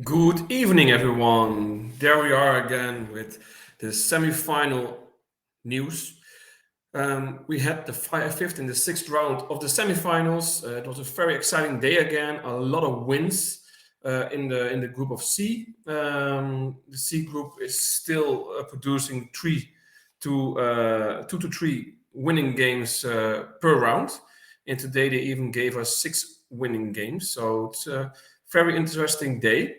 Good evening, everyone. There we are again with the semi-final news. We had the fifth and the sixth round of the semi-finals. It was a very exciting day again. A lot of wins in the group of C. The C group is still producing two to three winning games per round, and today they even gave us 6 winning games. So it's a very interesting day.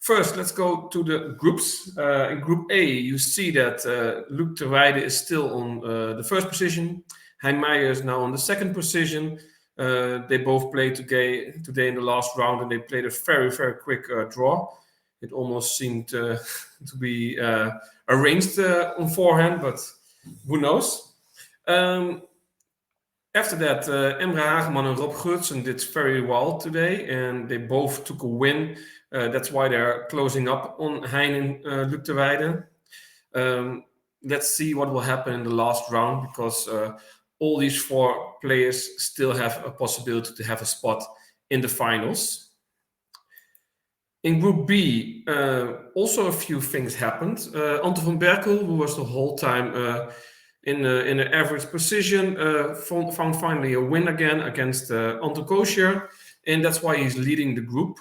First, let's go to the groups. In Group A, you see that Luc de Weide is still on the first position. Hein Meijer is now on the second position. They both played today in the last round, and they played a very, very quick draw. It almost seemed to be arranged on forehand, but who knows? After that, Emre Hageman and Rob Geurtsen did very well today, and they both took a win. That's why they're closing up on Hein and Luc de Weide. Let's see what will happen in the last round, because all these 4 players still have a possibility to have a spot in the finals. In Group B, also a few things happened. Anton van Berkel, who was the whole time in the average position, found finally a win again against Anton Kosior, and that's why he's leading the group.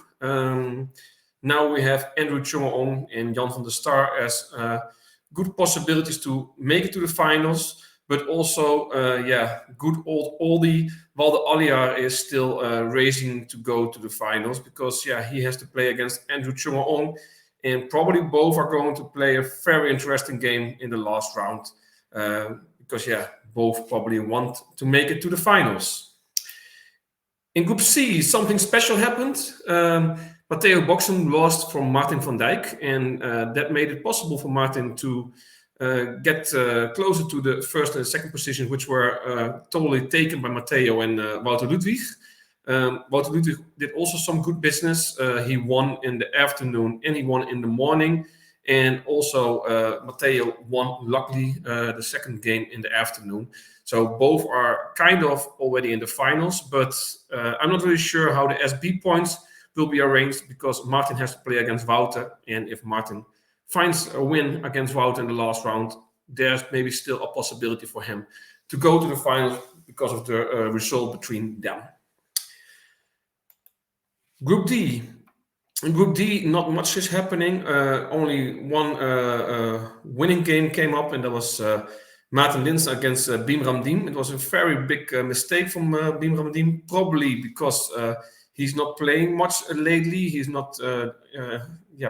Now we have Andrew Tjongeong and Jan van der Star as good possibilities to make it to the finals, but also, good old oldie, while the Aliar is still racing to go to the finals, because, he has to play against Andrew Tjongeong, and probably both are going to play a very interesting game in the last round. Because both probably want to make it to the finals. In Group C, something special happened. Matteo Boxum lost from Martin van Dijk, and that made it possible for Martin to get closer to the first and second position, which were totally taken by Matteo and Wouter Ludwig. Wouter Ludwig did also some good business. He won in the afternoon and he won in the morning. And also Matteo won, luckily, the second game in the afternoon. So both are kind of already in the finals, but I'm not really sure how the SB points will be arranged, because Martin has to play against Wouter. And if Martin finds a win against Wouter in the last round, there's maybe still a possibility for him to go to the finals because of the result between them. Group D. In Group D, not much is happening. Only one winning game came up, and that was Maarten Linssen against Beam Ramdien. It was a very big mistake from Beam Ramdien, probably because he's not playing much lately. He's not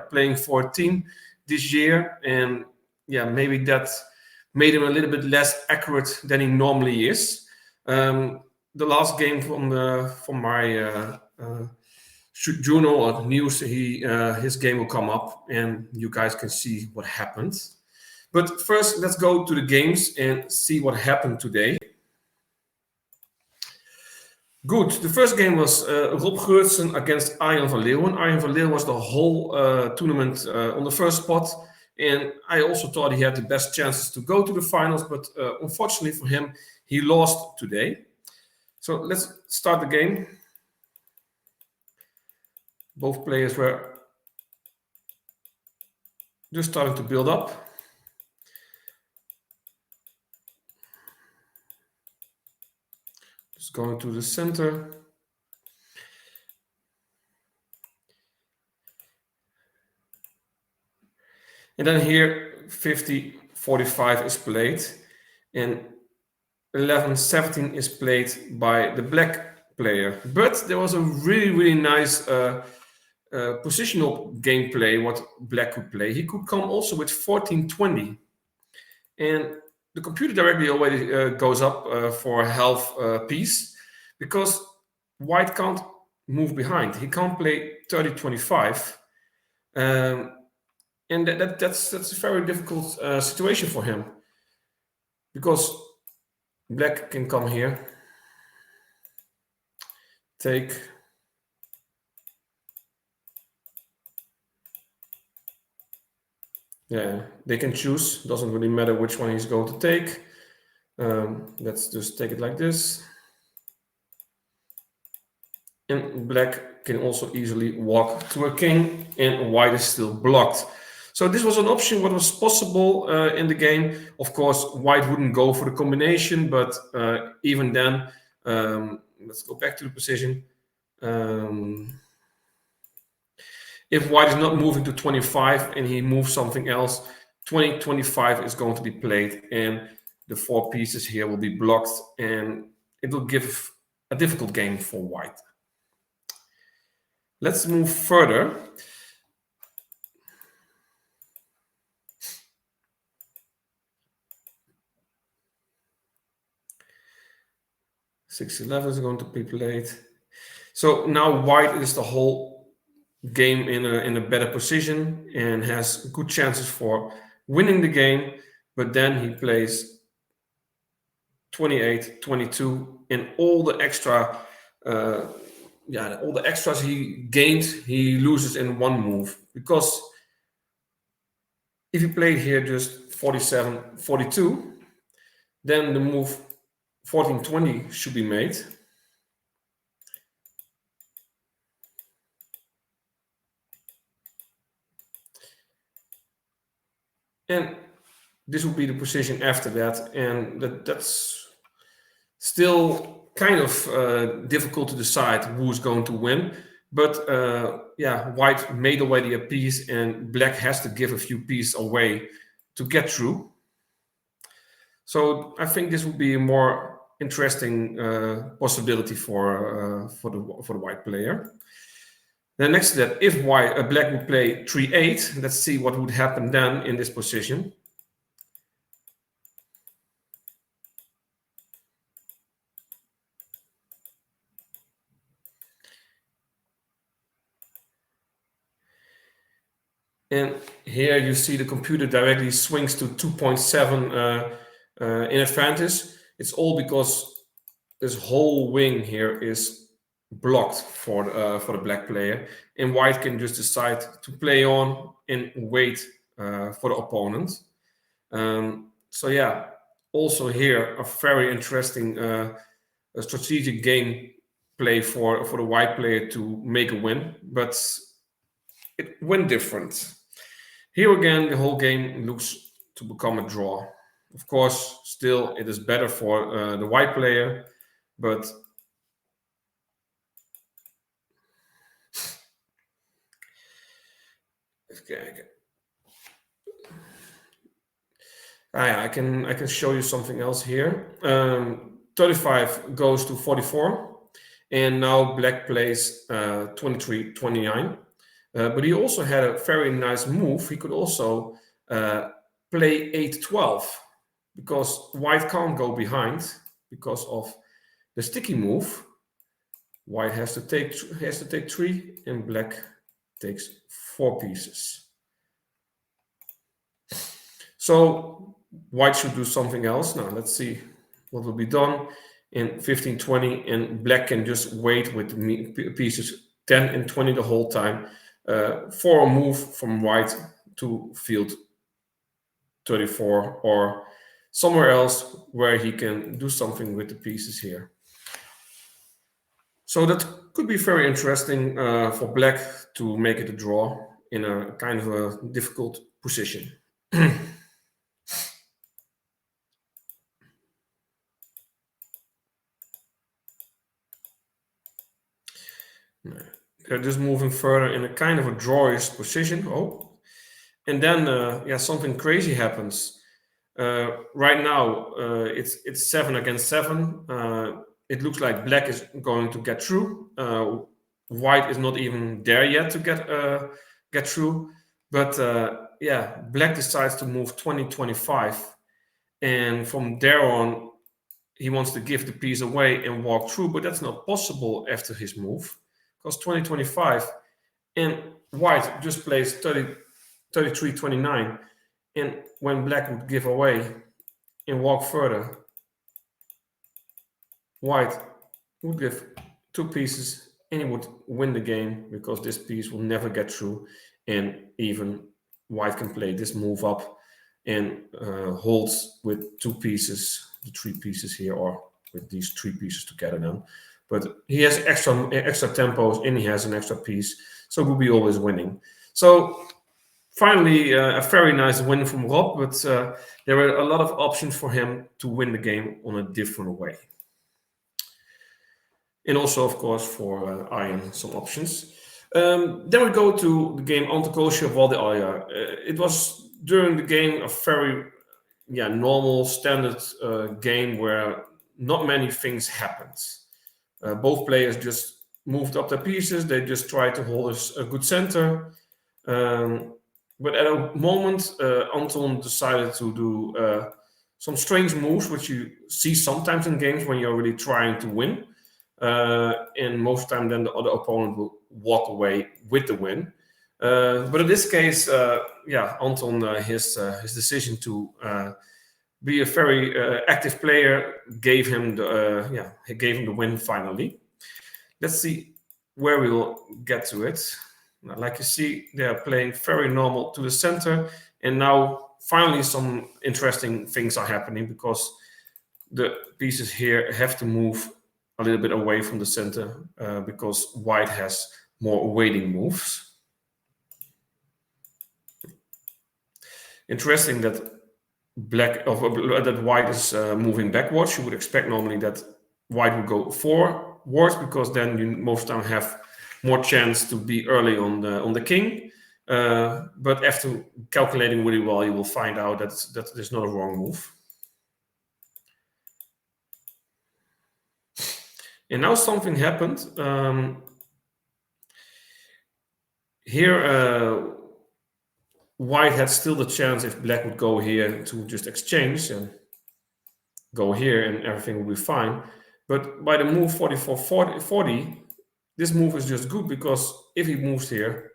playing for a team this year, and maybe that made him a little bit less accurate than he normally is. The last game from my journal or news, his game will come up and you guys can see what happened. But first, let's go to the games and see what happened today. Good. The first game was Rob Geurtsen against Arjan van Leeuwen. Arjan van Leeuwen was the whole tournament on the first spot, and I also thought he had the best chances to go to the finals, but unfortunately for him, he lost today. So let's start the game. Both players were just starting to build up. Just going to the center. And then here 50-45 is played, and 11-17 is played by the black player. But there was a really, really nice positional gameplay what black could play. He could come also with 14-20, and the computer directly already goes up for a half piece, because white can't move behind. He can't play 30-25, and that's a very difficult situation for him, because black can come here, take. Yeah, they can choose. Doesn't really matter which one he's going to take. Let's just take it like this. And black black can also easily walk to a king, and white is still blocked. So this was an option what was possible in the game. Of course, white wouldn't go for the combination, but even then, let's go back to the position. If white is not moving to 25 and he moves something else, 25 is going to be played, and the 4 pieces here will be blocked, and it will give a difficult game for white. Let's move further. (6-11) is going to be played. So now white is the whole game in a better position and has good chances for winning the game, but then he plays 28, 22, and all the extra all the extras he gained, he loses in one move. Because if he played here just 47, 42, then the move 14, 20 should be made. And this will be the position after that, and that's still kind of difficult to decide who's going to win. But white made already a piece, and black has to give a few pieces away to get through. So I think this would be a more interesting possibility for the white player. Then next to that, if black would play 3-8, let's see what would happen then in this position. And here you see the computer directly swings to 2.7 in advantage. It's all because this whole wing here is blocked for the black player, and white can just decide to play on and wait for the opponent. So yeah, also here a very interesting strategic game play for the white player to make a win, but it went different. Here again, the whole game looks to become a draw. Of course, still it is better for the white player, but okay. I can show you something else here. 35 goes to 44, and now black plays 23, 29. But he also had a very nice move. He could also play 8-12, because white can't go behind because of the sticky move. White has to take 3, and black takes 4 pieces. So white should do something else. Now let's see what will be done in 15-20, and black can just wait with the pieces 10 and 20 the whole time for a move from white to field 34 or somewhere else where he can do something with the pieces here. So that could be very interesting for black to make it a draw in a kind of a difficult position. They're just moving further in a kind of a drawish position. Oh, and then something crazy happens. Right now, it's 7 against 7. It looks like black is going to get through. White is not even there yet to get through. But black decides to move 20-25, and from there on, he wants to give the piece away and walk through. But that's not possible after his move, because 20-25, and white just plays 33-29. And when black would give away and walk further, white would give 2 pieces and he would win the game, because this piece will never get through, and even white can play this move up and holds with 2 pieces, the 3 pieces here, or with these 3 pieces together now. But he has extra tempos and he has an extra piece, so we'll be always winning. So finally, a very nice win from Rob, but there were a lot of options for him to win the game on a different way. And also, of course, for Iron, some options. Then we go to the game Ante Kosior Valde Aliar. It was during the game a very normal, standard game where not many things happened. Both players just moved up their pieces. They just tried to hold a good center. But at a moment, Anton decided to do some strange moves, which you see sometimes in games when you're really trying to win. And most of the time, then the other opponent will walk away with the win. But in this case, Anton, his decision to be a very active player gave him the win finally. Let's see where we will get to it. Now, like you see, they are playing very normal to the center, and now finally some interesting things are happening because the pieces here have to move a little bit away from the center because white has more waiting moves. Interesting that white is moving backwards. You would expect normally that white would go forwards because then you most of the time have more chance to be early on the king. But after calculating really well, you will find out that there's not a wrong move. And now something happened. Here, white had still the chance if black would go here to just exchange and go here and everything will be fine. But by the move 44-40, this move is just good because if he moves here,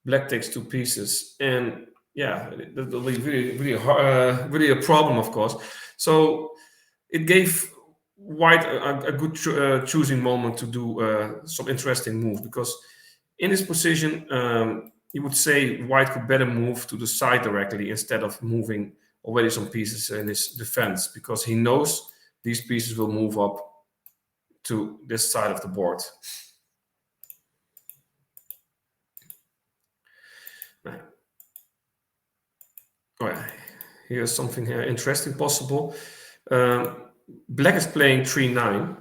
black takes two pieces. And yeah, that will be really a problem, of course. So it gave white a good choosing moment to do some interesting moves because in this position, you would say white could better move to the side directly instead of moving already some pieces in his defense because he knows these pieces will move up to this side of the board. Here's something interesting possible. Black is playing 3-9,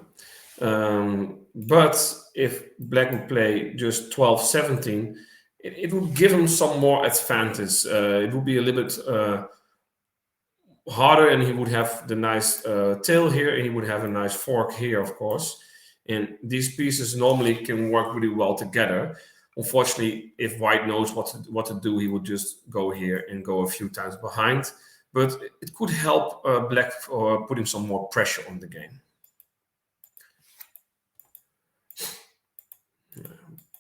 but if black would play just 12-17, it would give him some more advantage. It would be a little bit harder, and he would have the nice tail here, and he would have a nice fork here, of course. And these pieces normally can work really well together. Unfortunately, if white knows what to do, he would just go here and go a few times behind. But it could help black for putting some more pressure on the game.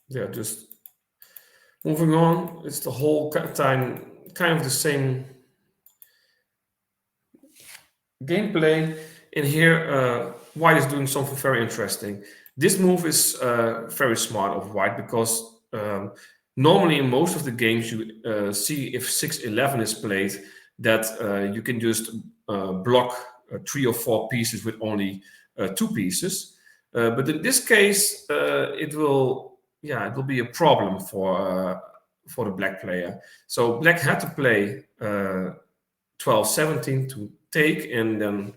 Yeah, just moving on. It's the whole time kind of the same gameplay. And here, white is doing something very interesting. This move is very smart of white because normally in most of the games you see if 6-11 is played that you can just block 3 or 4 pieces with only 2 pieces. But in this case, it will be a problem for the black player. So black had to play 12-17 to take and then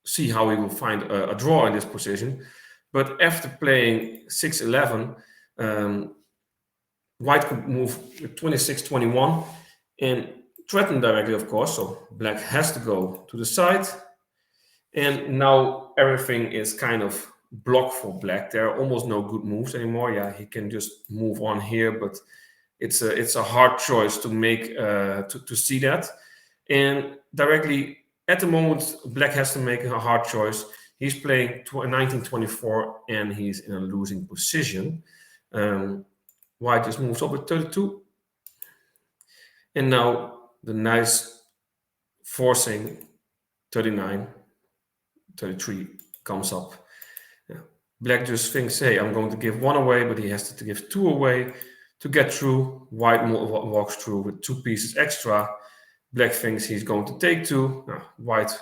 see how he will find a draw in this position. But after playing 6-11, white could move with 26-21 and threaten directly, of course. So black has to go to the side. And now everything is kind of blocked for black. There are almost no good moves anymore. Yeah, he can just move on here, but it's a hard choice to make to see that. And directly at the moment, black has to make a hard choice. He's playing 19-24 and he's in a losing position. White just moves up with 32. And now the nice forcing 39, 33 comes up. Yeah. Black just thinks, hey, I'm going to give 1 away, but he has to give 2 away to get through. White walks through with 2 pieces extra. Black thinks he's going to take 2. White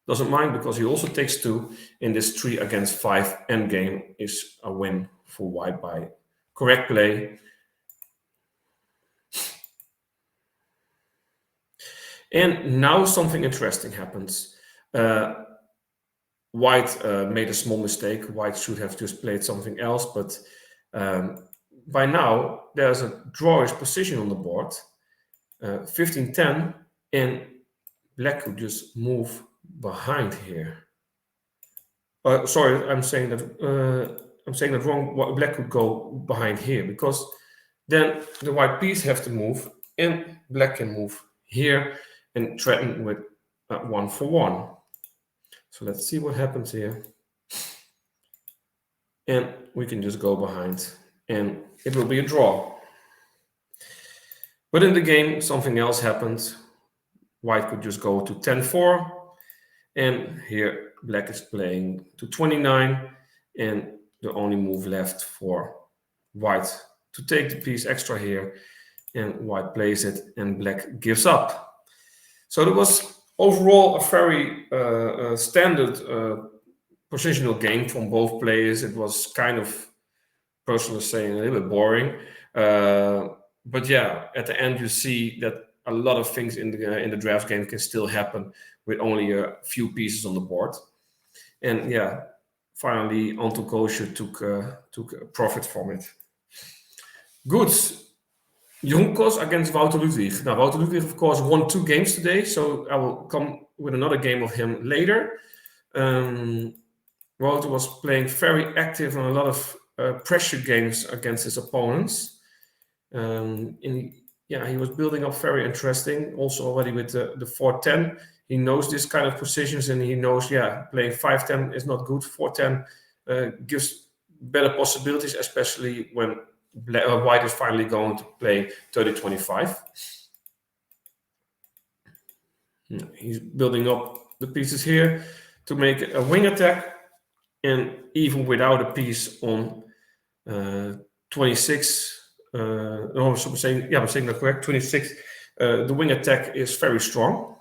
doesn't mind because he also takes 2, and this 3 against 5 endgame is a win for white by correct play. And now something interesting happens. White made a small mistake. White should have just played something else, but by now there's a drawish position on the board, 15-10, and black could just move behind here. Sorry, I'm saying that wrong. Black could go behind here because then the white piece have to move, and black can move here and threaten with 1 for 1. So let's see what happens here. And we can just go behind, and it will be a draw. But in the game, something else happened. White could just go to 10-4, and here black is playing to 29, and the only move left for white to take the piece extra here, and white plays it, and black gives up. So there was overall a very standard positional game from both players. It was kind of, personally saying, a little bit boring. But yeah, at the end you see that a lot of things in the draft game can still happen with only a few pieces on the board. And yeah, finally Anton Kosior took profit from it. Good. Jeroen Kos against Wouter Ludwig. Now, Wouter Ludwig, of course, won 2 games today, so I will come with another game of him later. Wouter was playing very active on a lot of pressure games against his opponents. He was building up very interesting. Also already with the 4-10, he knows this kind of positions, and he knows, playing 5-10 is not good. 4-10 gives better possibilities, especially when white is finally going to play 30-25. He's building up the pieces here to make a wing attack, and even without a piece on 26, I'm saying that correct, 26, the wing attack is very strong.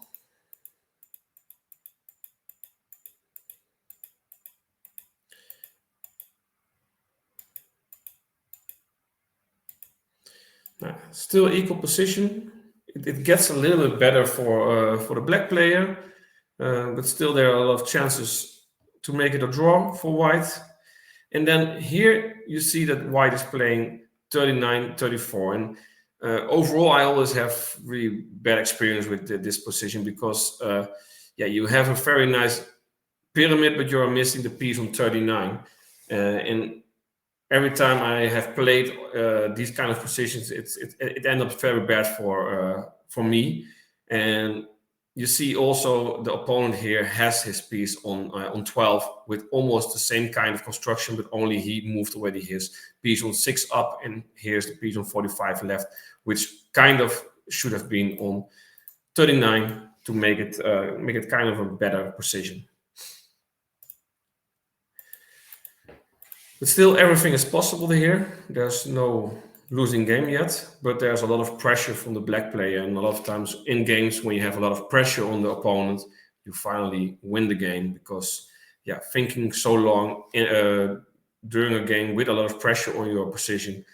Still equal position. It gets a little bit better for the black player, but still there are a lot of chances to make it a draw for white. And then here you see that white is playing 39-34. And overall, I always have really bad experience with this position because, you have a very nice pyramid, but you're missing the piece on 39. And every time I have played these kind of positions, it ends up very bad for me. And you see also the opponent here has his piece on 12 with almost the same kind of construction, but only he moved already his piece on 6 up, and here's the piece on 45 left, which kind of should have been on 39 to make it kind of a better position. But still, everything is possible here. There's no losing game yet, but there's a lot of pressure from the black player. And a lot of times in games, when you have a lot of pressure on the opponent, you finally win the game because, thinking so long during a game with a lot of pressure on your position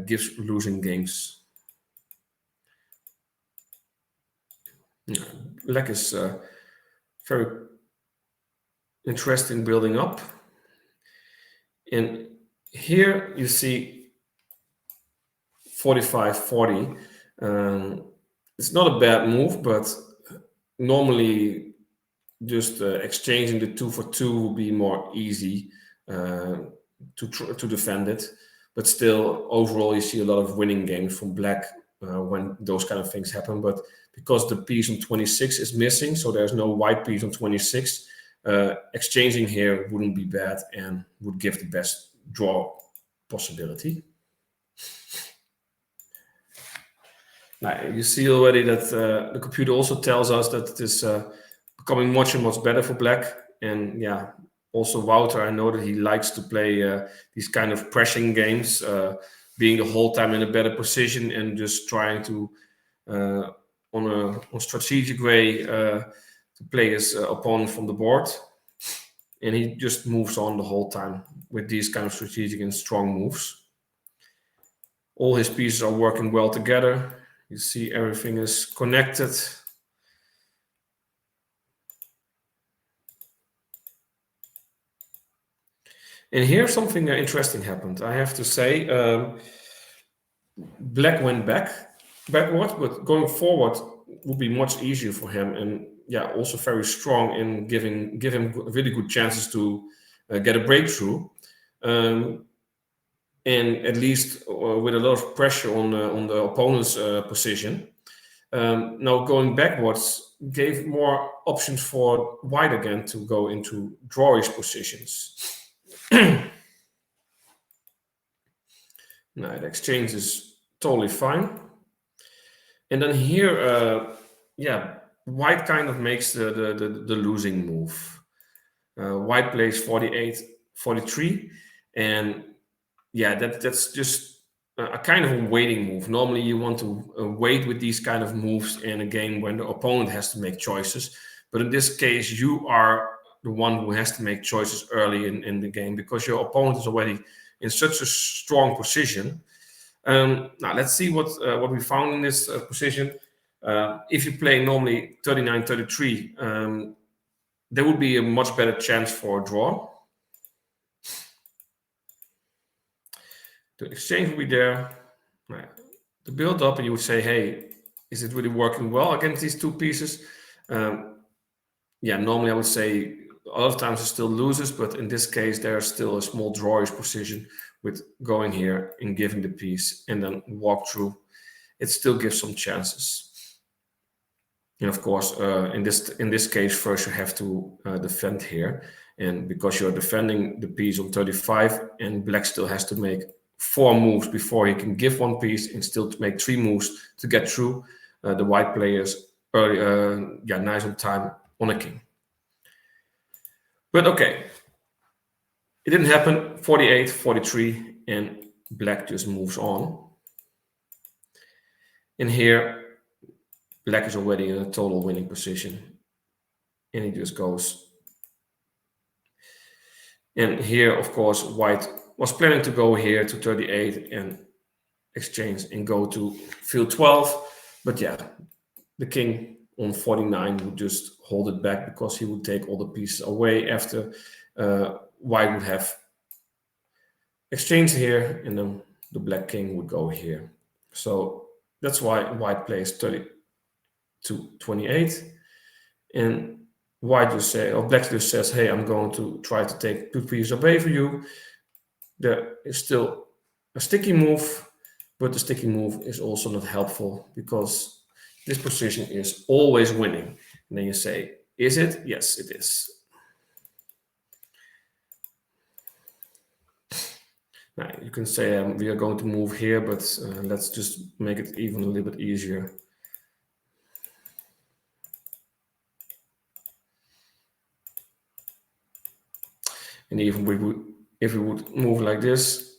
gives losing games. Black is very interesting building up. And here you see 45-40. It's not a bad move, but normally just exchanging the 2 for 2 will be more easy to defend it. But still, overall, you see a lot of winning games from black when those kind of things happen. But because the piece on 26 is missing, so there's no white piece on 26, exchanging here wouldn't be bad and would give the best draw possibility. Now, you see already that the computer also tells us that it is becoming much and much better for black. And also Wouter, I know that he likes to play these kind of pressing games, being the whole time in a better position and just trying to, on a strategic way, to play his opponent from the board. And he just moves on the whole time with these kind of strategic and strong moves. All his pieces are working well together. You see everything is connected. And here something interesting happened. I have to say, Black went backward, but going forward would be much easier for him. And yeah, also very strong in give him really good chances to get a breakthrough. And at least with a lot of pressure on the opponent's position. Now going backwards gave more options for white again to go into drawish positions. Now the exchange is totally fine. And then here, yeah, white kind of makes the losing move. White plays 48, 43, and yeah, that's just a kind of a waiting move. Normally, you want to wait with these kind of moves in a game when the opponent has to make choices. But in this case, you are the one who has to make choices early in the game because your opponent is already in such a strong position. Now, let's see what we found in this position. If you play normally 39-33, there would be a much better chance for a draw. The exchange will be there. Right. The build up, and you would say, hey, is it really working well against these two pieces? Yeah, normally I would say a lot of times it still loses, but in this case, there's still a small drawish position with going here and giving the piece and then walk through. It still gives some chances. And of course, in this case, first you have to defend here. And because you're defending the piece on 35 and black still has to make 4 moves before he can give one piece and still to make 3 moves to get through, the white players early, yeah, nice on time on a king. But okay, it didn't happen. 48, 43, and black just moves on. And here, black is already in a total winning position. And he just goes. And here, of course, white was planning to go here to 38 and exchange and go to field 12. But yeah, the king on 49 would just hold it back because he would take all the pieces away after white would have exchanged here, and then the black king would go here. So that's why white plays 30 to 28. And white just say, or black just says, hey, I'm going to try to take 2 pieces away for you. There is still a sticky move, but the sticky move is also not helpful because this position is always winning. And then you say, is it? Yes, it is. Now, you can say we are going to move here, but let's just make it even a little bit easier. And even if we would move like this,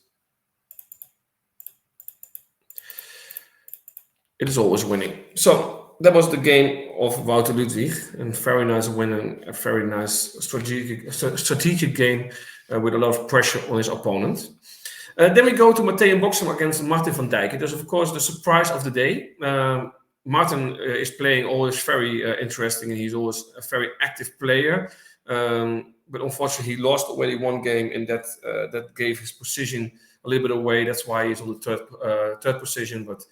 it is always winning. So that was the game of Wouter Ludwig, and very nice win, a very nice strategic game with a lot of pressure on his opponent. Then we go to Matteo Boxum against Martin van Dijk. It is, of course, the surprise of the day. Martin is playing always very interesting, and he's always a very active player. But unfortunately, he lost already one game, and that gave his position a little bit away. That's why he's on the third position. But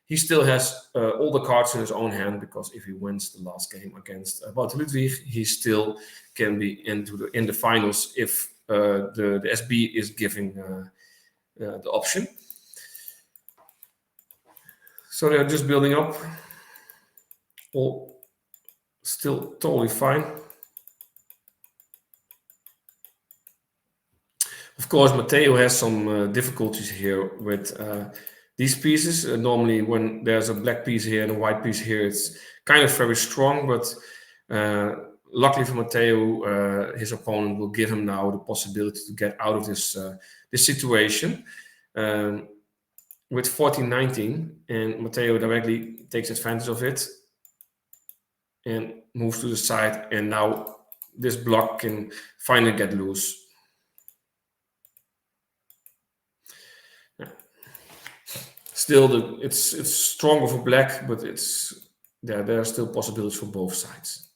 he still has all the cards in his own hand, because if he wins the last game against Wouter Ludwig, he still can be in the finals if the SB is giving the option. So they're just building up. All still totally fine. Of course, Matteo has some difficulties here with these pieces. Normally, when there's a black piece here and a white piece here, it's kind of very strong. But luckily for Matteo, his opponent will give him now the possibility to get out of this situation with 14-19, and Matteo directly takes advantage of it. and moves to the side, and now this block can finally get loose. Still, it's stronger for black, but there are still possibilities for both sides.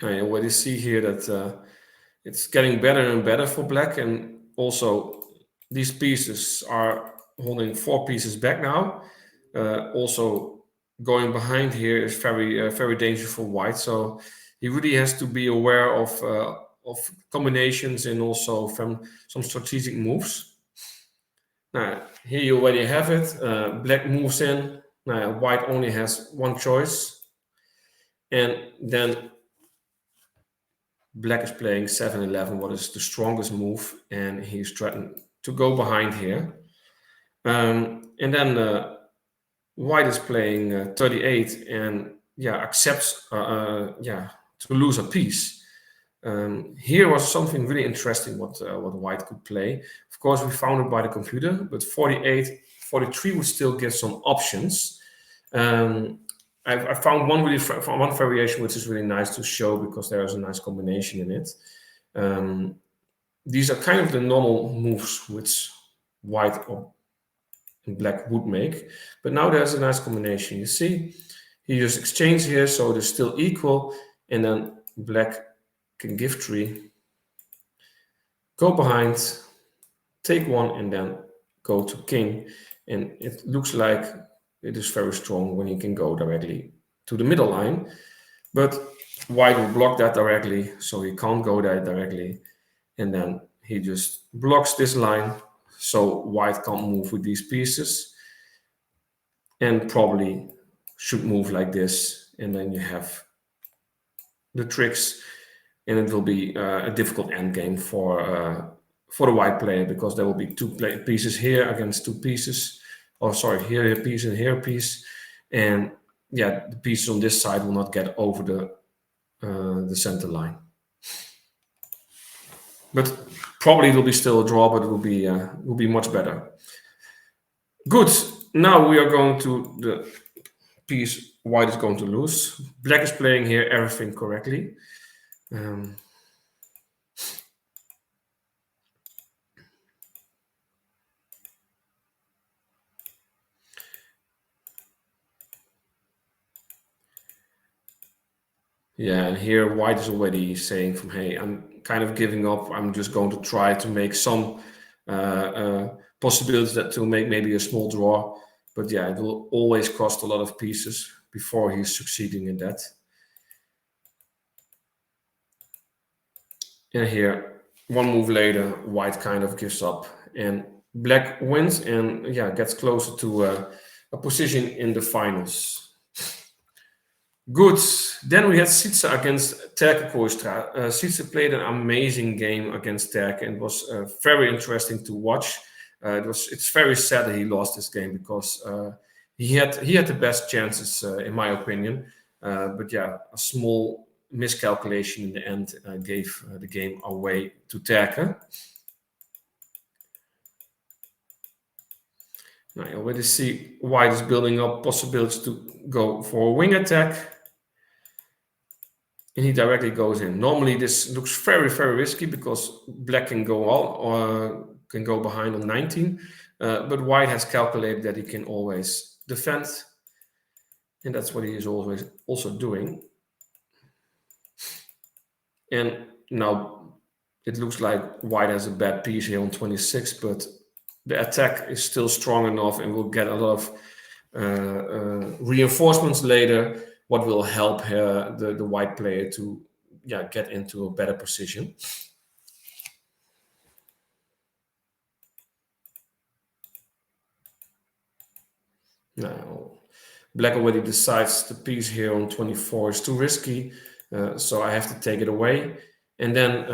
I already see here that it's getting better and better for black, and also these pieces are holding 4 pieces back now. Also, going behind here is very dangerous for white. So he really has to be aware of combinations and also from some strategic moves. Now here you already have it. Black moves in. Now white only has one choice, and then black is playing 7-11, what is the strongest move, and he's trying to go behind here. And then white is playing 38 and accepts to lose a piece. Here was something really interesting what white could play. Of course, we found it by the computer, but 48, 43 would still give some options. I found one variation which is really nice to show because there is a nice combination in it. These are kind of the normal moves which white or black would make, but now there's a nice combination. You see, he just exchange here, so they're still equal, and then black can give 3, go behind, take 1, and then go to king, and it looks like it is very strong when he can go directly to the middle line, but white will block that directly, so he can't go there directly, and then he just blocks this line, so white can't move with these pieces, and probably should move like this, and then you have the tricks, and it will be a difficult endgame for the white player, because there will be 2 pieces here against 2 pieces. Oh, sorry, here a piece and here a piece, and the pieces on this side will not get over the center line. But probably it will be still a draw, but it will be much better. Good. Now we are going to the piece white is going to lose. Black is playing here everything correctly. And here white is already saying from, hey, I'm kind of giving up. I'm just going to try to make some possibilities that to make maybe a small draw. But it will always cost a lot of pieces before he's succeeding in that. And here, one move later, white kind of gives up, and black wins and gets closer to a position in the finals. Good. Then we had Sietse against Terke Kooistra. Sietse played an amazing game against Terke, and it was very interesting to watch. It's very sad that he lost this game because he had the best chances in my opinion. But a small miscalculation in the end gave the game away to Terke. Now you already see white is building up possibilities to go for a wing attack. And he directly goes in. Normally this looks very, very risky because black can go all or can go behind on 19. But white has calculated that he can always defend. And that's what he is always also doing. And now it looks like white has a bad piece here on 26, but the attack is still strong enough and will get a lot of reinforcements later, what will help the white player to get into a better position. Now, black already decides the piece here on 24 is too risky, so I have to take it away. And then,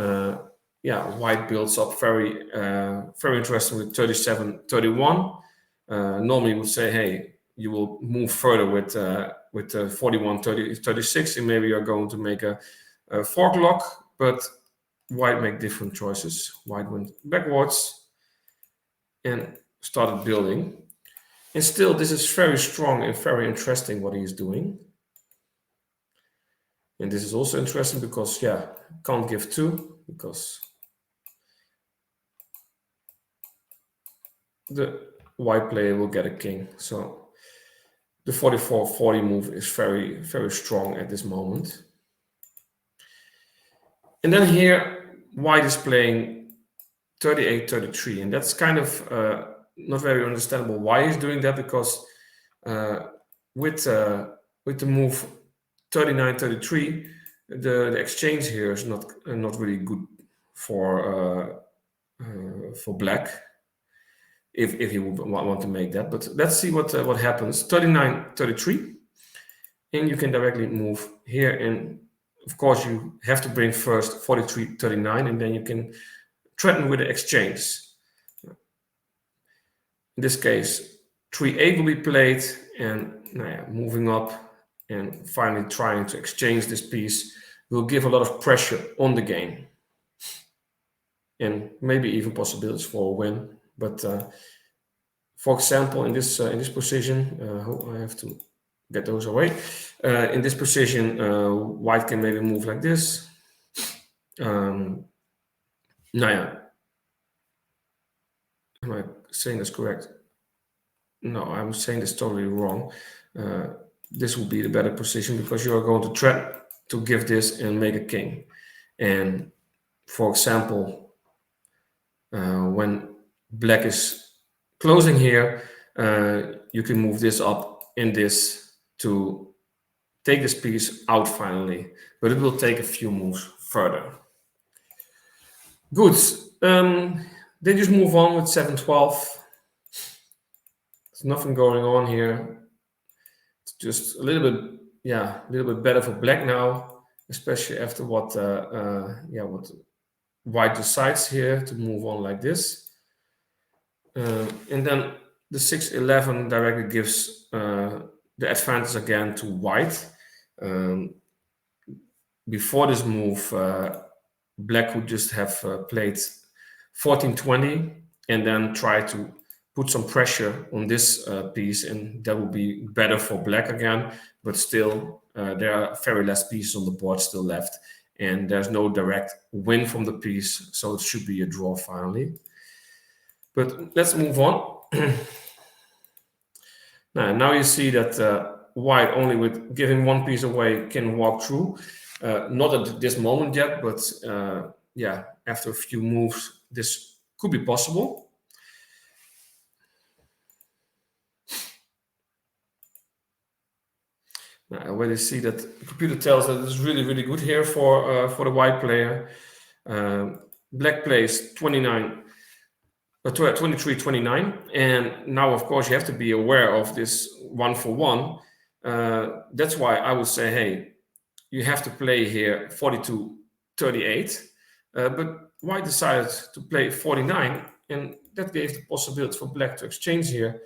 white builds up very interesting with 37, 31. Normally would say, hey, you will move further with 41, 30, 36, and maybe you're going to make a fork lock. But white make different choices. White went backwards and started building. And still, this is very strong and very interesting what he is doing. And this is also interesting because, yeah, can't give 2 because the white player will get a king. So the 44-40 move is very, very strong at this moment. And then here, white is playing 38-33. And that's kind of not very understandable why he's doing that, because with the move 39-33, the exchange here is not really good for black. If he would want to make that, but let's see what happens. 39-33, and you can directly move here, and of course you have to bring first 43-39, and then you can threaten with the exchange. In this case, 3-8 will be played, and moving up and finally trying to exchange this piece will give a lot of pressure on the game, and maybe even possibilities for a win. But for example, in this position, I have to get those away. In this position, white can maybe move like this. Am I saying this correct? No, I'm saying this totally wrong. This will be the better position because you are going to try to give this and make a king. And for example, when black is closing here, you can move this up in this to take this piece out finally, but it will take a few moves further. Good. Then just move on with 7-12. There's nothing going on here. It's just a little bit better for black now, especially after what white decides here to move on like this. And then the 6-11 directly gives the advantage again to white. Before this move, black would just have played 14-20 and then try to put some pressure on this piece, and that will be better for black again. But still, there are very less pieces on the board still left, and there's no direct win from the piece, so it should be a draw finally. But let's move on. Now you see that white only with giving one piece away can walk through. Not at this moment yet, but after a few moves, this could be possible. Now, I already see that the computer tells that it's really, really good here for the white player. Black plays 23-29, and now of course you have to be aware of this 1-for-1. That's why I would say, hey, you have to play here 42-38, but white decided to play 49, and that gave the possibility for black to exchange here,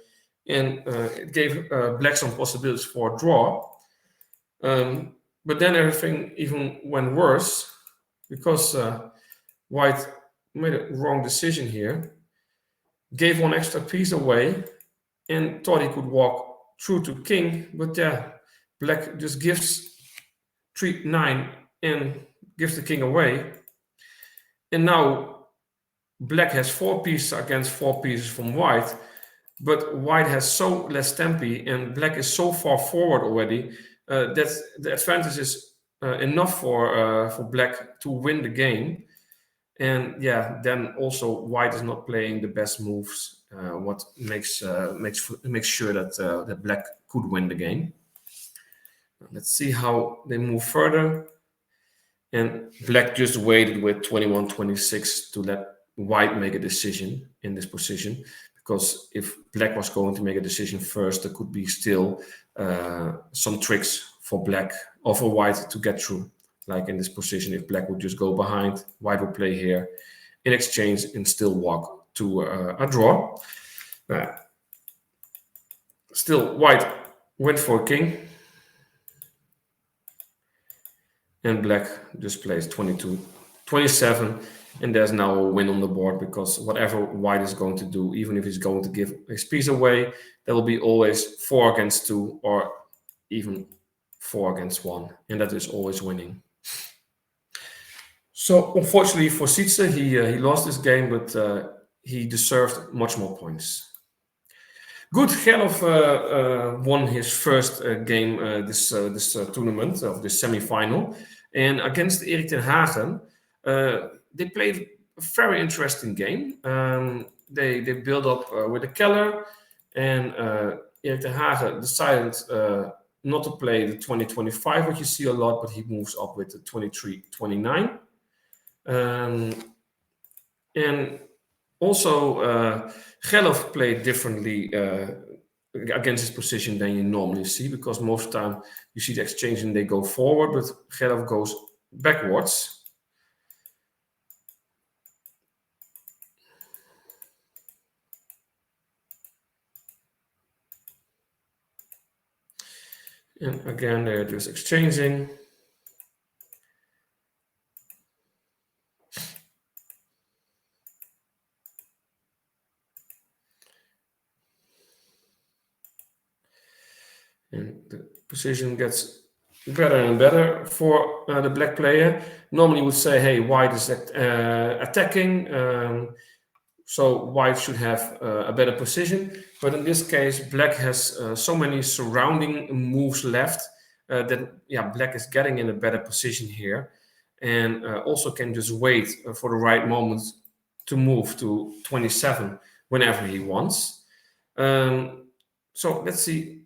and it gave black some possibilities for a draw. But then everything even went worse because white made a wrong decision here, gave one extra piece away, and thought he could walk through to king, but black just gives 3-9 and gives the king away. And now black has 4 pieces against 4 pieces from white, but white has so less tempi and black is so far forward already that the advantage is enough for black to win the game. And then also white is not playing the best moves, what makes sure that black could win the game. Let's see how they move further. And black just waited with 21-26 to let white make a decision in this position, because if black was going to make a decision first, there could be still some tricks for black or for white to get through. Like in this position, if black would just go behind, white would play here in exchange and still walk to a draw. Still, white went for a king. And black just plays 22-28. 27, and there's now a win on the board, because whatever white is going to do, even if he's going to give his piece away, there will be always 4 against 2 or even 4 against 1, and that is always winning. So unfortunately for Sietse, he lost this game, but he deserved much more points. Good, Gerlof won his first game this tournament, of this semi-final, and against Erik Ten Hagen, they played a very interesting game. They built up with the Keller, and Erik Ten Hagen decided not to play the 20-25, what you see a lot, but he moves up with the 23-29. And also, Gerlof played differently against his position than you normally see, because most of the time you see the exchange and they go forward, but Gerlof goes backwards. And again, they're just exchanging. And the position gets better and better for the black player. Normally would say, hey, white is attacking, so white should have a better position. But in this case, black has so many surrounding moves left that black is getting in a better position here, and also can just wait for the right moment to move to 27 whenever he wants. So let's see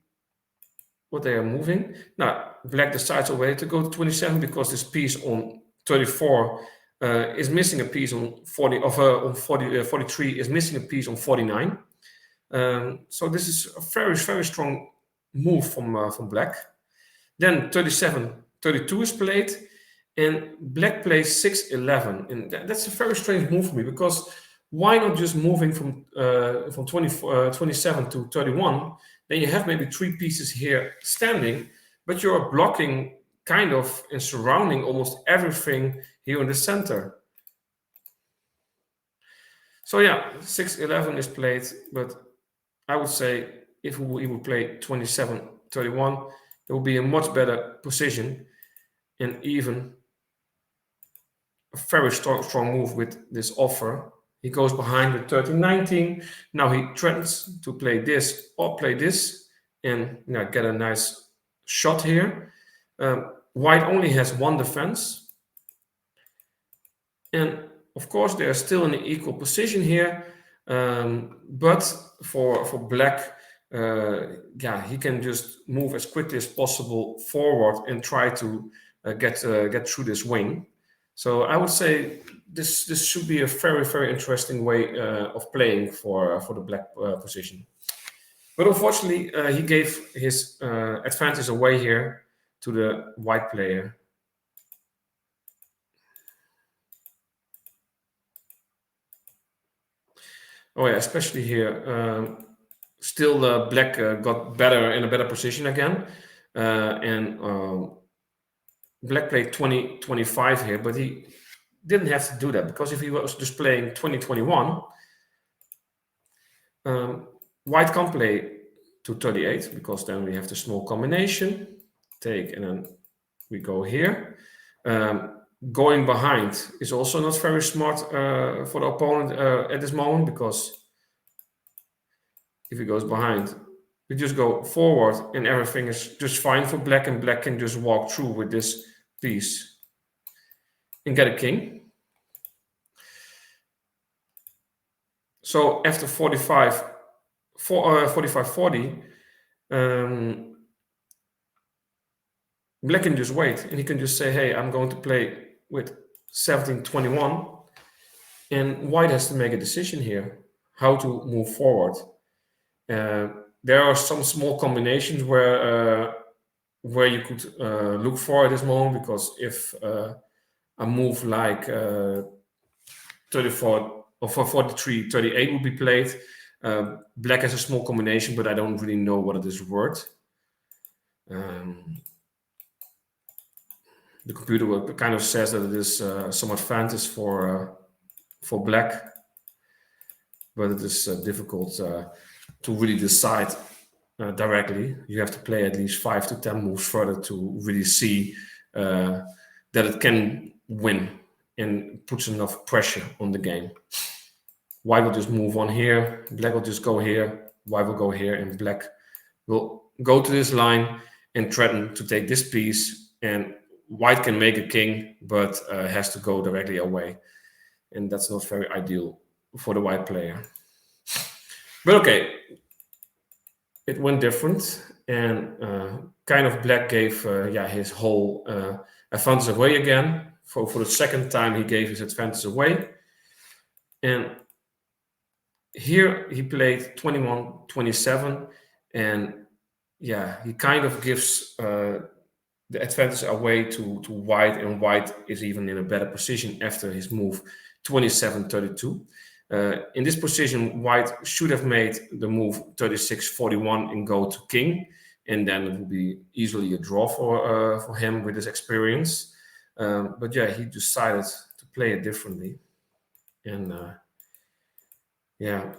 what they are moving. Now, black decides already to go to 27 because this piece on 34 is missing a piece on 43 is missing a piece on 49. So this is a very, very strong move from black. Then 37, 32 is played, and black plays 6-11. And that's a very strange move for me, because why not just moving from 27 to 31? Then you have maybe 3 pieces here standing, but you're blocking kind of and surrounding almost everything here in the center. So 6-11 is played, but I would say if he would play 27-31, there will be a much better position, and even a very strong move with this offer. He goes behind with 13-19. Now he threatens to play this or play this and get a nice shot here. White only has 1 defense. And of course, they are still in an equal position here. But for black, he can just move as quickly as possible forward and try to get through this wing. So I would say this should be a very, very interesting way of playing for the black position. But unfortunately, he gave his advantage away here to the white player. Oh yeah, especially here. Still, black got better in a better position again, and black played 20-25 here, but he didn't have to do that, because if he was just playing 20-21, white can't play to 38, because then we have the small combination, take, and then we go here. Going behind is also not very smart for the opponent at this moment, because if he goes behind, we just go forward and everything is just fine for black, and black can just walk through with this piece and get a king. So after 45-40, black can just wait, and he can just say, hey, I'm going to play with 17-21, and white has to make a decision here how to move forward. There are some small combinations where you could look for at this moment, because if a move like 34 or for 43-38 will be played, black has a small combination, but I don't really know what it is worth. the computer kind of says that it is some advantage for black, but it is difficult to really decide directly. You have to play at least 5 to 10 moves further to really see that it can win and puts enough pressure on the game. White will just move on here, black will just go here, white will go here, and black will go to this line and threaten to take this piece, and white can make a king, but has to go directly away. And that's not very ideal for the white player. But okay, it went different, and kind of black gave his whole advantage away again. For the second time, he gave his advantage away. And here he played 21-27, and yeah, he kind of gives the advantage away to white, and white is even in a better position after his move 27-32. In this position, white should have made the move 36-41 and go to king, and then it would be easily a draw for him with his experience. But yeah, he decided to play it differently, and yeah,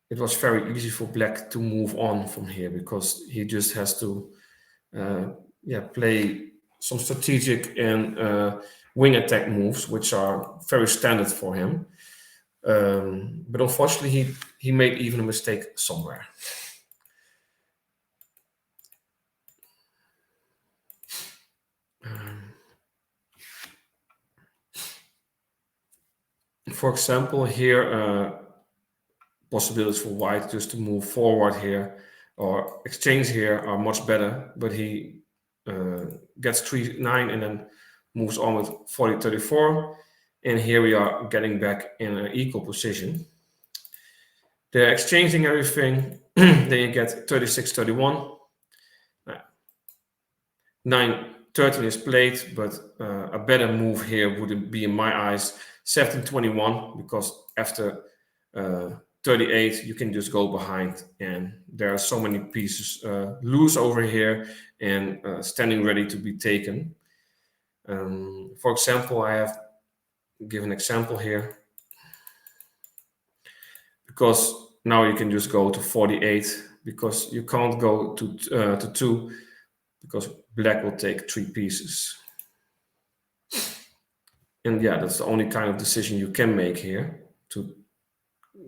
it was very easy for black to move on from here, because he just has to play some strategic and wing attack moves, which are very standard for him. But unfortunately, he made even a mistake somewhere. For example, here, possibilities for white just to move forward here or exchange here are much better, but he gets 3-9 and then moves on with 40-34. And here we are getting back in an equal position. They're exchanging everything. Then you get 36-31. 9-13 is played, but a better move here would be, in my eyes, 17-21, because after 38 you can just go behind, and there are so many pieces loose over here and standing ready to be taken. For example, I have given an example here, because now you can just go to 48, because you can't go to 2, because black will take 3 pieces. And yeah, that's the only kind of decision you can make here, to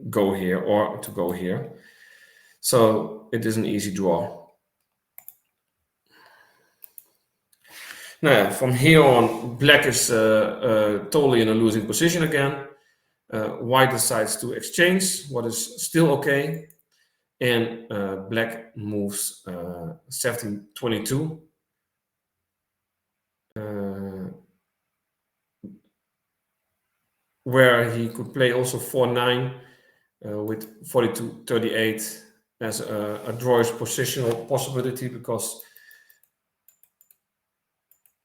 go here or to go here. So it is an easy draw. Now, from here on, black is totally in a losing position again. White decides to exchange, what is still okay. And black moves 17-22. Where he could play also 4-9 with 42-38 as a drawish positional possibility, because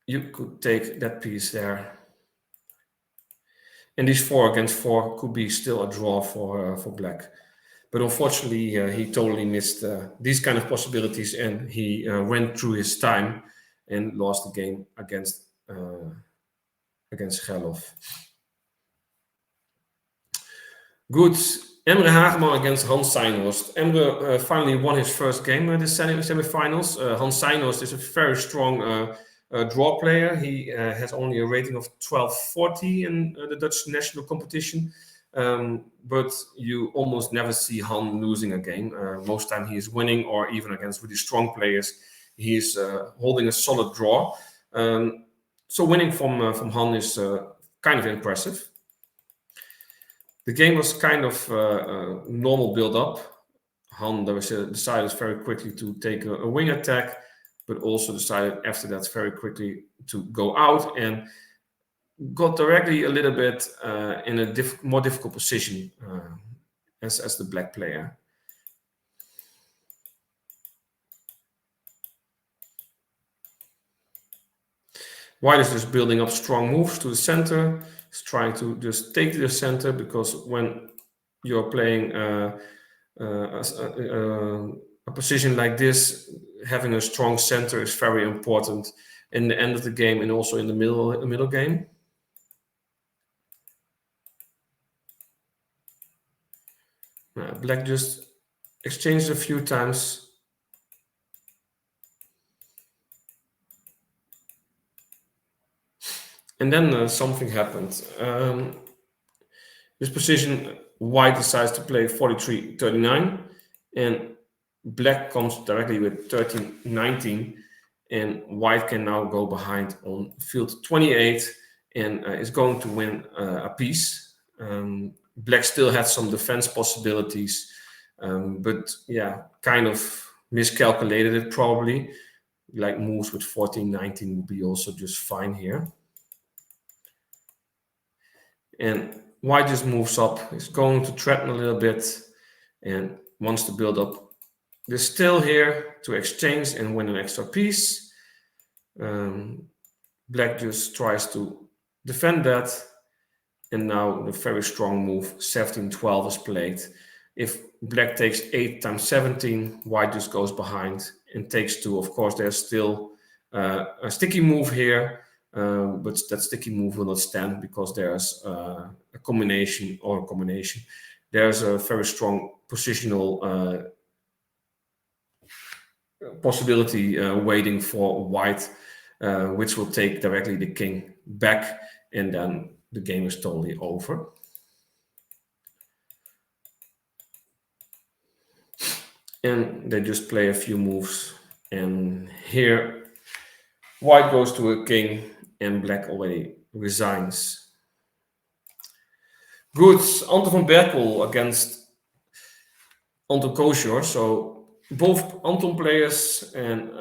you could take that piece there. And these 4 against 4 could be still a draw for black. But unfortunately, he totally missed these kind of possibilities, and he went through his time and lost the game against Gerlof. Good. Emre Hageman against Hans Seinhorst. Emre finally won his first game in the semifinals. Hans Seinhorst is a very strong draw player. He has only a rating of 1240 in the Dutch national competition. But you almost never see Han losing a game. Most time he is winning, or even against really strong players, he is holding a solid draw. So winning from Han is kind of impressive. The game was kind of normal build-up. Han decided very quickly to take a wing attack, but also decided after that very quickly to go out, and got directly a little bit in a more difficult position as the black player. White is just building up strong moves to the center. He's trying to just take to the center, because when you're playing a position like this, having a strong center is very important, in the end of the game and also in the middle game. Black just exchanged a few times. And then something happened. This position, white decides to play 43-39, and black comes directly with 13-19, and white can now go behind on field 28 and is going to win a piece. Black still had some defense possibilities, but yeah, kind of miscalculated it probably. Like moves with 14-19 would be also just fine here. And white just moves up. He's going to threaten a little bit and wants to build up the still here to exchange and win an extra piece. Black just tries to defend that. And now the very strong move 17-12 is played. If black takes 8 times 17, white just goes behind and takes 2. Of course, there's still a sticky move here. But that sticky move will not stand because there's a combination. There's a very strong positional possibility waiting for white, which will take directly the king back, and then the game is totally over. And they just play a few moves, and here white goes to a king and black already resigns. Good, Anton van Berkel against Anton Kosior. So both Anton players and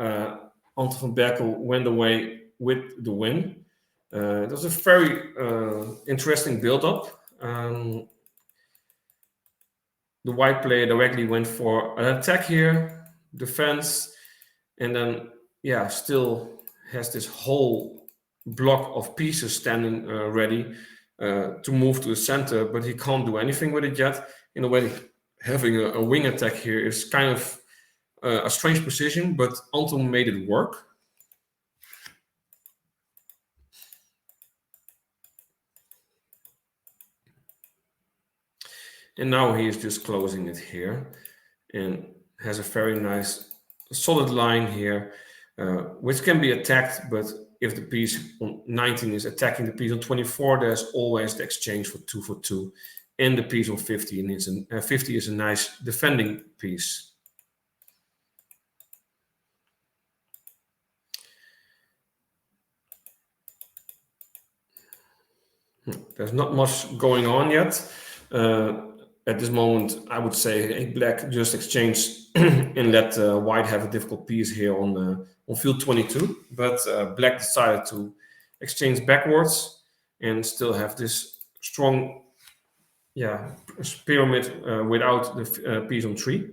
Anton van Berkel went away with the win. It was a very interesting build-up. The white player directly went for an attack here, defense, and then still has this whole block of pieces standing ready to move to the center, but he can't do anything with it yet. In a way, having a wing attack here is kind of a strange position, but Anton made it work. And now he is just closing it here and has a very nice solid line here, which can be attacked, but if the piece on 19 is attacking the piece on 24, there's always the exchange for 2 for 2. And the piece on 50, and 50 is a nice defending piece. There's not much going on yet. At this moment, I would say black just exchange and let white have a difficult piece here on field 22. But black decided to exchange backwards and still have this strong pyramid without the piece on 3.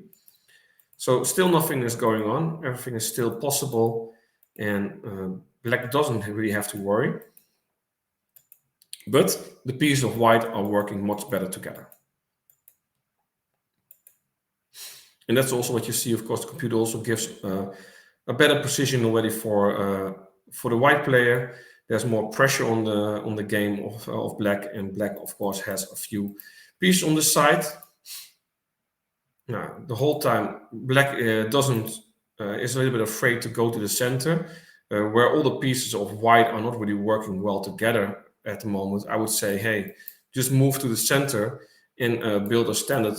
So still nothing is going on. Everything is still possible. And black doesn't really have to worry. But the pieces of white are working much better together. And that's also what you see. Of course, the computer also gives a better position already for the white player. There's more pressure on the game of black, and black, of course, has a few pieces on the side. Now, the whole time, black is a little bit afraid to go to the center, where all the pieces of white are not really working well together at the moment. I would say, hey, just move to the center and build a standard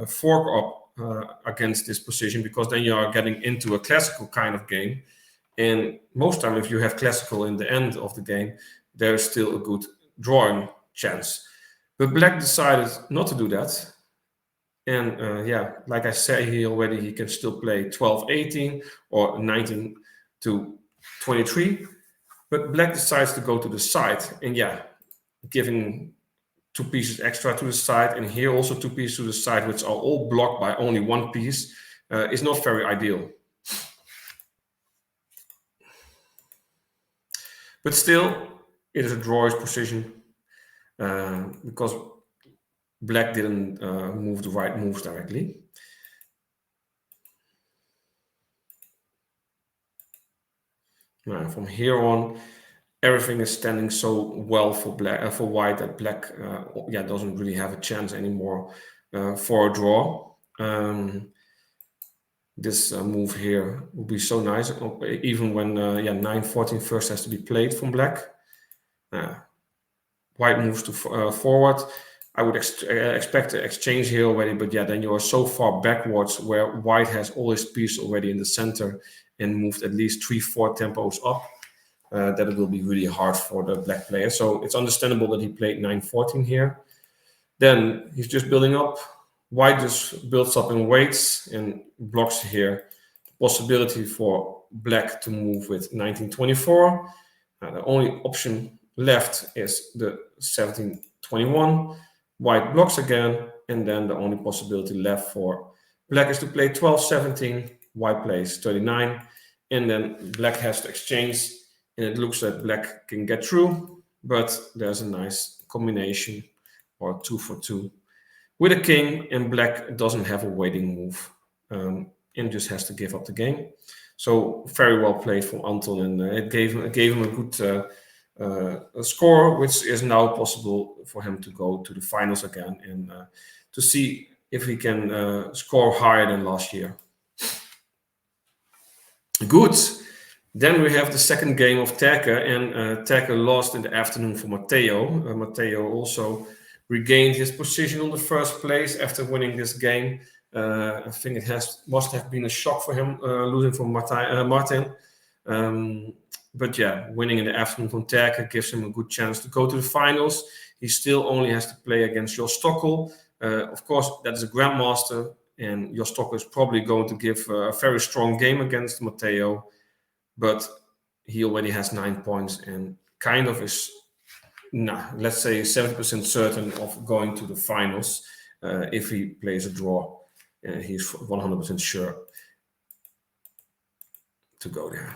fork up against this position, because then you are getting into a classical kind of game. And most time, if you have classical in the end of the game, there's still a good drawing chance. But black decided not to do that. And like I say here already, he can still play 12-18 or 19-23. But black decides to go to the side, and giving 2 pieces extra to the side, and here also 2 pieces to the side, which are all blocked by only 1 piece, is not very ideal. But still, it is a drawish position because black didn't move the right moves directly. From here on, everything is standing so well for black for white that black doesn't really have a chance anymore for a draw. This move here would be so nice, even when 9-14 first has to be played from black. White moves to forward. I would expect to exchange here already, but then you are so far backwards where white has all his pieces already in the center and moved at least 3-4 tempos up, that it will be really hard for the black player. So it's understandable that he played 9-14 here. Then he's just building up. White just builds up and waits and blocks here the possibility for black to move with 19-24. The only option left is the 17-21. White blocks again, and then the only possibility left for black is to play 12-17. White plays 39, and then black has to exchange, and it looks like black can get through, but there's a nice combination or 2 for 2 with a king, and black doesn't have a waiting move and just has to give up the game. So very well played from Anton, and it gave him a good a score, which is now possible for him to go to the finals again and to see if he can score higher than last year. Good. Then we have the second game of Terke, and Terke lost in the afternoon for Matteo. Matteo also regained his position on the first place after winning this game. I think it must have been a shock for him losing from Martin. But winning in the afternoon from Terke gives him a good chance to go to the finals. He still only has to play against Stokkel. Of course, that is a grandmaster, and Stokkel is probably going to give a very strong game against Matteo. But he already has 9 points and kind of is, let's say 70% certain of going to the finals if he plays a draw. He's 100% sure to go there.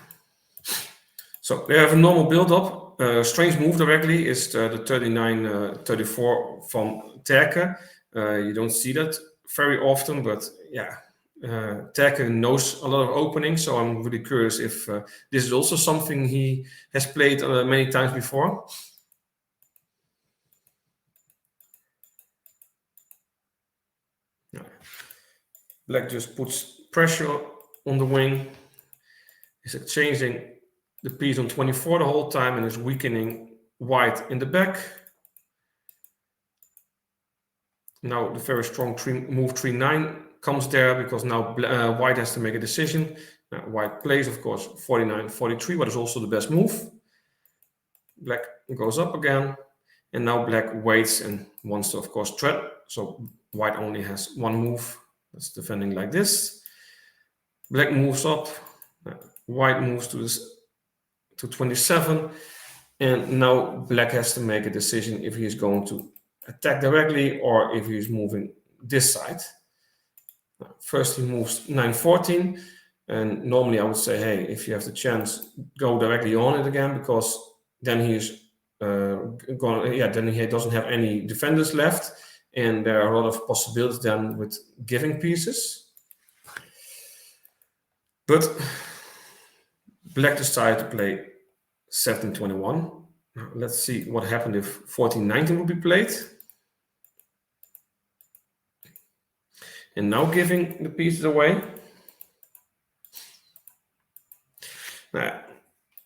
So they have a normal build-up. Strange move directly is the 39-34 from Terke. You don't see that very often, but Terke knows a lot of openings, so I'm really curious if this is also something he has played many times before. Black just puts pressure on the wing. He's exchanging the piece on 24 the whole time and is weakening white in the back. Now the very strong move 3-9 comes there because now white has to make a decision. White plays, of course, 49-43, but it's also the best move. Black goes up again, and now black waits and wants to, of course, threat. So white only has one move. That's defending like this. Black moves up. White moves to 27, and now black has to make a decision if he's going to attack directly or if he's moving this side. First he moves 9-14, and normally I would say, hey, if you have the chance, go directly on it again, because then he's then he doesn't have any defenders left, and there are a lot of possibilities then with giving pieces. But black decided to play 17-21. Let's see what happened if 14-19 would be played. And now giving the pieces away.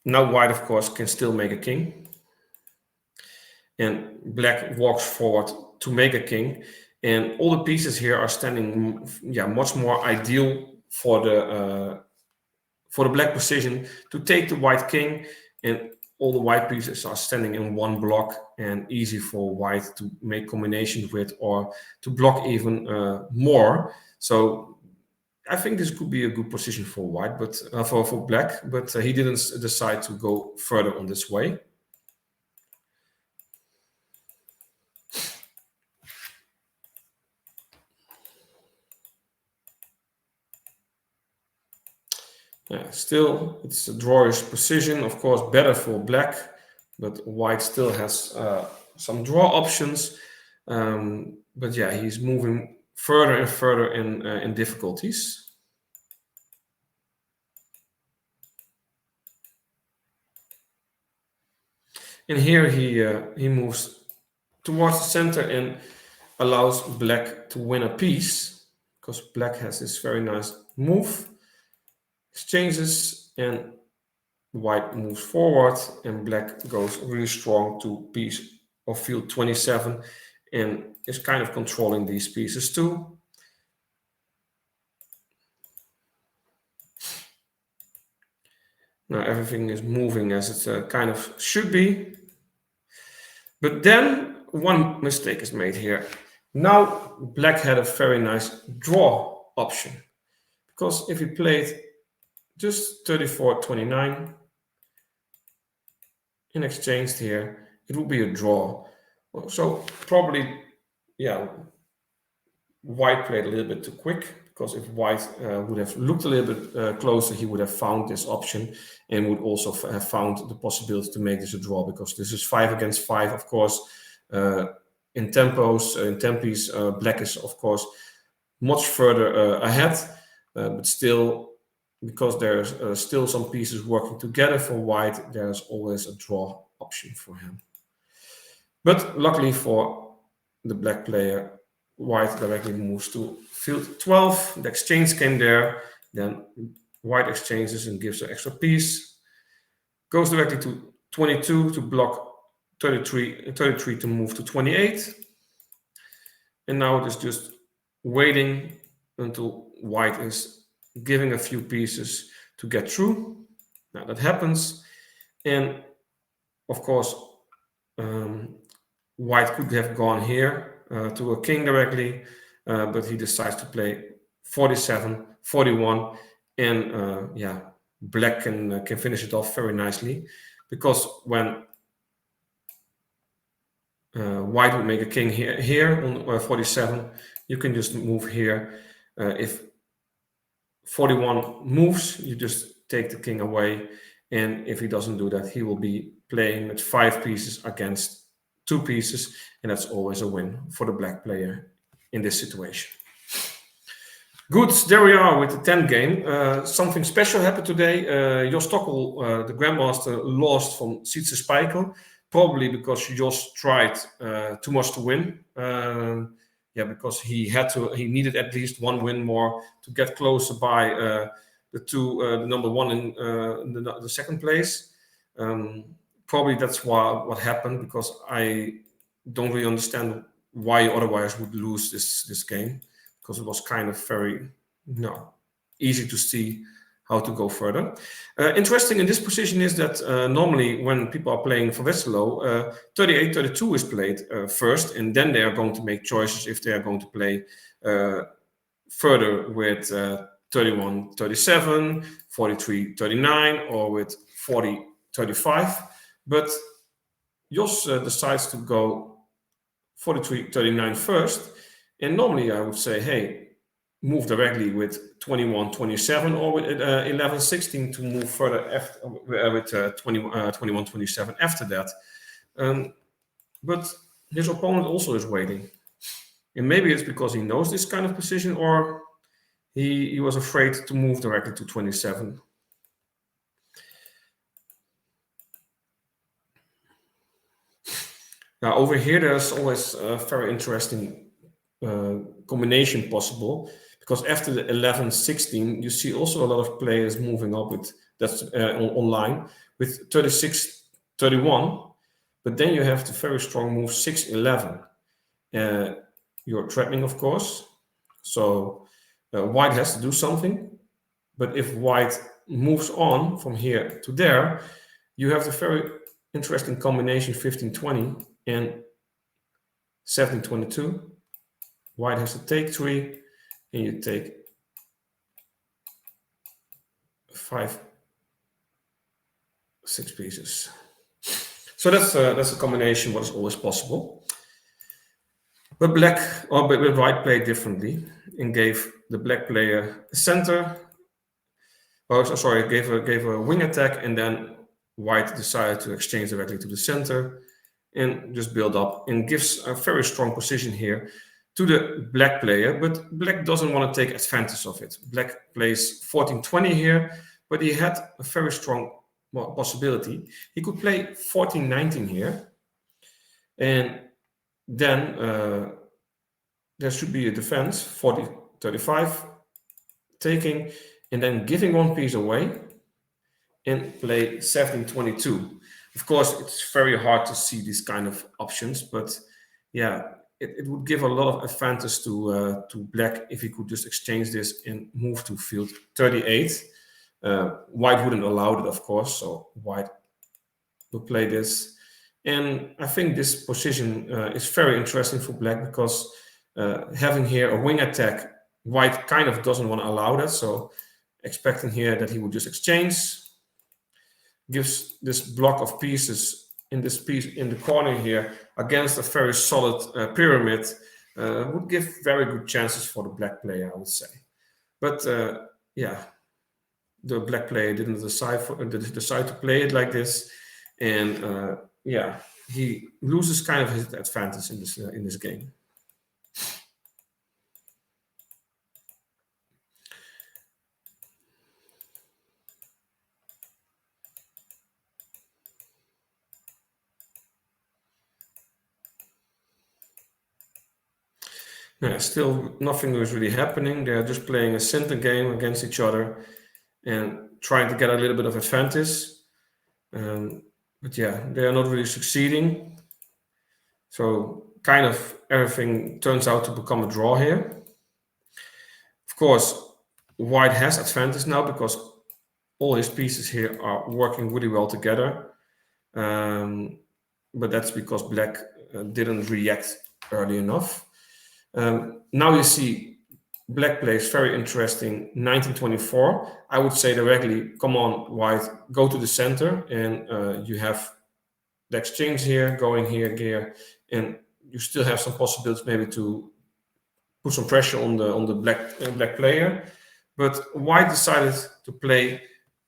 Now white, of course, can still make a king. And black walks forward to make a king. And all the pieces here are standing much more ideal for the black position to take the white king, and all the white pieces are standing in one block and easy for white to make combinations with or to block even more. So I think this could be a good position for white, but for black, but he didn't decide to go further on this way. Still, it's a drawish position, of course, better for black, but white still has some draw options. But he's moving further and further in difficulties. And here he moves towards the center and allows black to win a piece, because black has this very nice move, exchanges, and white moves forward, and black goes really strong to piece of field 27 and is kind of controlling these pieces too. Now everything is moving as it kind of should be. But then one mistake is made here. Now black had a very nice draw option, because if he played just 34-29 and exchanged here, it would be a draw. So probably, yeah, white played a little bit too quick, because if white would have looked a little bit closer, he would have found this option and would also have found the possibility to make this a draw, because this is 5 against 5, of course. In tempos, in tempies, black is, of course, much further ahead, but still, because there's still some pieces working together for white, there's always a draw option for him. But luckily for the black player, white directly moves to field 12. The exchange came there. Then white exchanges and gives an extra piece. Goes directly to 22 to block 33 to move to 28. And now it is just waiting until white is giving a few pieces to get through. Now that happens. And of course, white could have gone here to a king directly, but he decides to play 47, 41, and yeah, black can finish it off very nicely, because when white would make a king here on 47, you can just move here. If 41 moves, you just take the king away, and if he doesn't do that, he will be playing with 5 pieces against 2 pieces, and that's always a win for the black player in this situation. Good, there we are with the 10 game. Something special happened today. Jos Stokkel, the grandmaster, lost from Sietse Spijker, probably because Jos tried too much to win. Yeah, because he needed at least 1 win more to get closer by the number 1 in the second place. Probably that's what happened, because I don't really understand why you otherwise would lose this game, because it was kind of very easy to see how to go further. Interesting in this position is that normally when people are playing for Westerlo, 38-32 is played first, and then they are going to make choices if they are going to play further with 31-37, 43-39, or with 40-35. But Jos decides to go 43-39 first, and normally I would say, hey, move directly with 21-27 or with 11-16 to move further after, with 21-27 after that. But his opponent also is waiting, and maybe it's because he knows this kind of position, or he was afraid to move directly to 27. Now over here, there's always a very interesting combination possible, because after the 11-16, you see also a lot of players moving up with that's online with 36-31, but then you have the very strong move 6-11. You're threatening, of course, so white has to do something. But if white moves on from here to there, you have the very interesting combination 15-20 and 17-22. White has to take 3, and you take 5, 6 pieces. So that's a combination what is always possible. But white played differently and gave the black player a center. Oh, sorry, gave a wing attack, and then white decided to exchange directly to the center and just build up, and gives a very strong position here to the black player, but black doesn't want to take advantage of it. Black plays 14-20 here, but he had a very strong possibility. He could play 14-19 here, and then there should be a defense, 40-35, taking and then giving one piece away and play 17-22. Of course, it's very hard to see these kind of options, but yeah, it would give a lot of advantage to black if he could just exchange this and move to field 38. White wouldn't allow it, of course, so white will play this. And I think this position is very interesting for black because having here a wing attack, white kind of doesn't want to allow that. So expecting here that he would just exchange, gives this block of pieces in this piece in the corner here against a very solid pyramid, would give very good chances for the black player, I would say. But yeah, the black player didn't decide to play it like this, and yeah, he loses kind of his advantage in this game. Yeah, still nothing was really happening. They're just playing a center game against each other and trying to get a little bit of advantage. But yeah, they are not really succeeding. So kind of everything turns out to become a draw here. Of course, white has advantage now because all his pieces here are working really well together. But that's because black didn't react early enough. Now you see black plays very interesting 19-24. I would say directly, come on, white, go to the center, and you have the exchange here, going here, and you still have some possibilities maybe to put some pressure on the black player. But white decided to play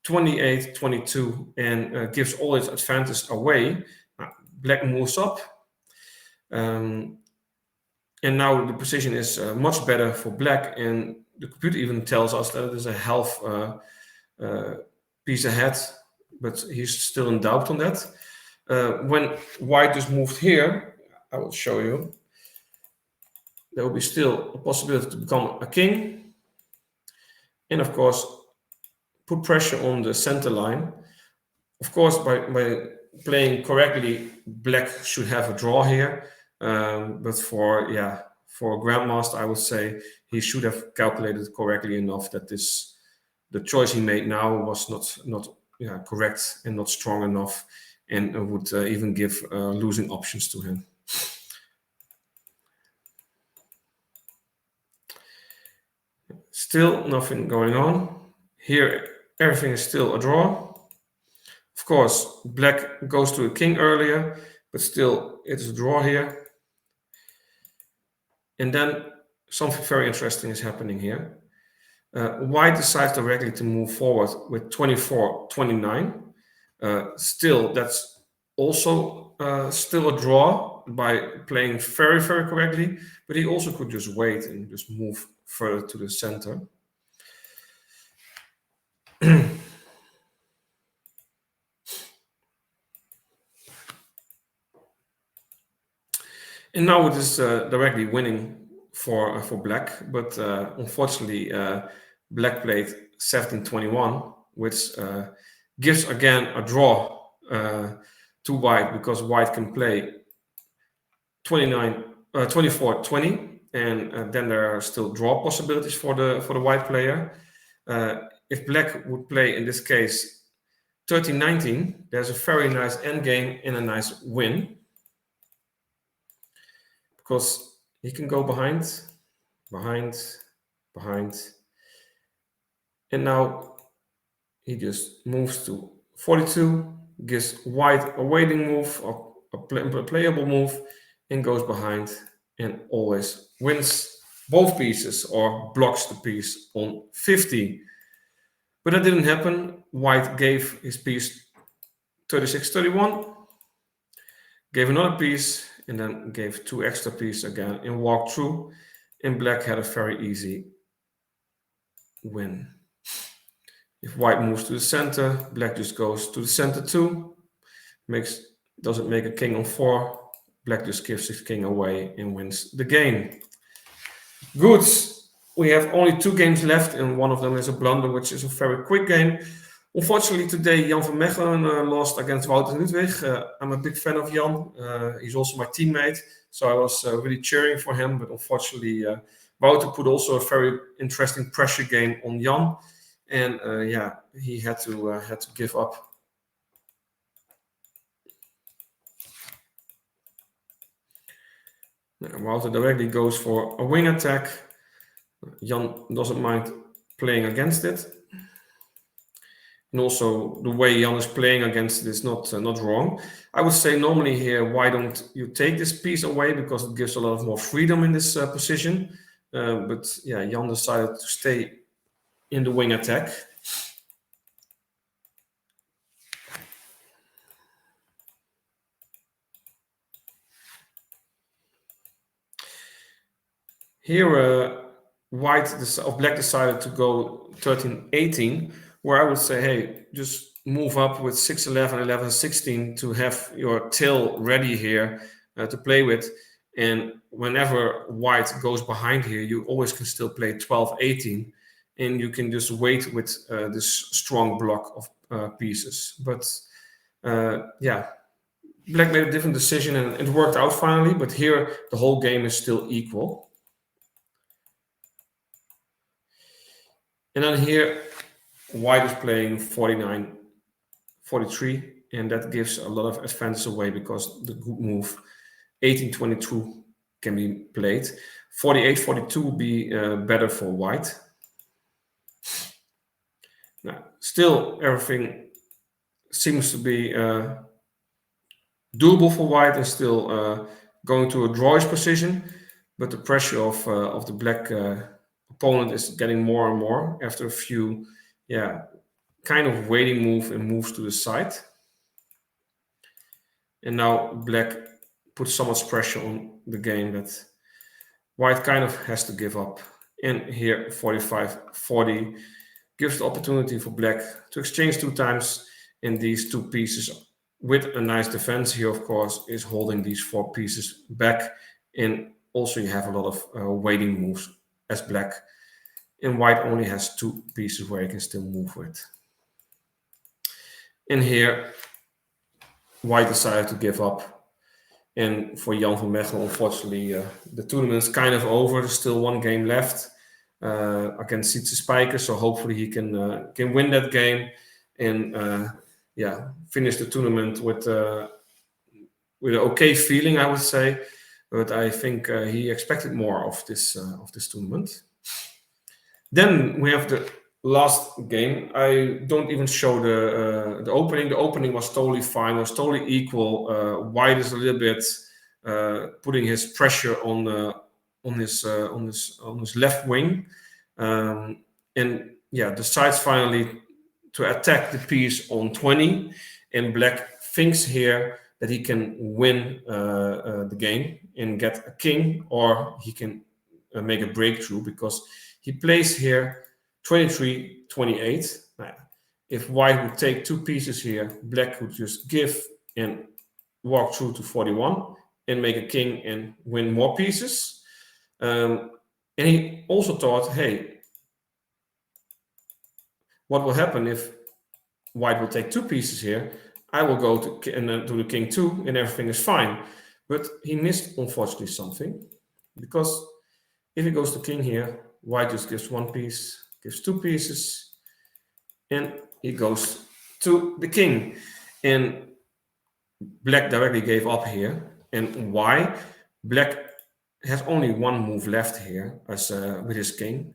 28-22 and gives all its advantage away. Black moves up. And now the position is much better for black, and the computer even tells us that it is a half piece ahead, but he's still in doubt on that. When white just moved here, I will show you, there will be still a possibility to become a king. And of course, put pressure on the center line. Of course, by playing correctly, black should have a draw here. But for Grandmaster, I would say he should have calculated correctly enough that the choice he made now was not correct and not strong enough, and would even give losing options to him. Still nothing going on. Here, everything is still a draw. Of course, black goes to a king earlier, but still it's a draw here. And then something very interesting is happening here. White decides directly to move forward with 24-29. Still, that's also still a draw by playing very, very correctly, but he also could just wait and just move further to the center. And now it is directly winning for black, but unfortunately, black played 17-21, which gives again a draw to white, because white can play 24-20, and then there are still draw possibilities for the white player. If black would play in this case 13-19, there's a very nice endgame and a nice win, because he can go behind, and now he just moves to 42, gives white a waiting move, or a playable move, and goes behind, and always wins both pieces or blocks the piece on 50. But that didn't happen. White gave his piece 36-31, gave another piece, and then gave 2 extra pieces again and walked through, and black had a very easy win. If white moves to the center, black just goes to the center too. Doesn't make a king on 4. Black just gives his king away and wins the game. Good. We have only 2 games left, and one of them is a blunder, which is a very quick game. Unfortunately, today Jan van Meggelen lost against Wouter Ludwig. I'm a big fan of Jan. He's also my teammate, so I was really cheering for him. But unfortunately, Wouter put also a very interesting pressure game on Jan, and he had to give up. Wouter directly goes for a wing attack. Jan doesn't mind playing against it. And also the way Jan is playing against it is not wrong. I would say normally here, why don't you take this piece away, because it gives a lot of more freedom in this position. But yeah, Jan decided to stay in the wing attack. Here, black decided to go 13-18, where I would say, hey, just move up with 6-11, 11-16 to have your tail ready here to play with. And whenever white goes behind here, you always can still play 12-18, and you can just wait with this strong block of pieces. But black made a different decision, and it worked out finally. But here, the whole game is still equal. And then here, white is playing 49-43, and that gives a lot of advantage away, because the good move 18-22 can be played. 48-42 would be better for white. Now, still everything seems to be doable for white, and still going to a drawish position, but the pressure of the black opponent is getting more and more after a few kind of waiting move and moves to the side. And now black puts so much pressure on the game that white kind of has to give up. And here 45-40 gives the opportunity for black to exchange 2 times, and these 2 pieces with a nice defense here, of course, is holding these 4 pieces back. And also you have a lot of waiting moves as black, and white only has 2 pieces where you can still move with. And here white decided to give up, and for Jan van Meggel, unfortunately, the tournament's kind of over. There's still 1 game left against Spijker, so hopefully he can win that game and finish the tournament with an okay feeling, I would say. But I think he expected more of this tournament. Then we have the last game. I don't even show the opening. The opening was totally fine. It was totally equal. White is a little bit putting his pressure on his left wing, and decides finally to attack the piece on 20. And black thinks here that he can win the game and get a king, or he can make a breakthrough, because he plays here 23-28. If white would take 2 pieces here, black would just give and walk through to 41 and make a king and win more pieces. And he also thought, hey, what will happen if white will take 2 pieces here? I will go to the king 2 and everything is fine. But he missed, unfortunately, something, because if he goes to king here, white just gives 1 piece, gives 2 pieces, and he goes to the king. And black directly gave up here. And why? Black has only 1 move left here as with his king.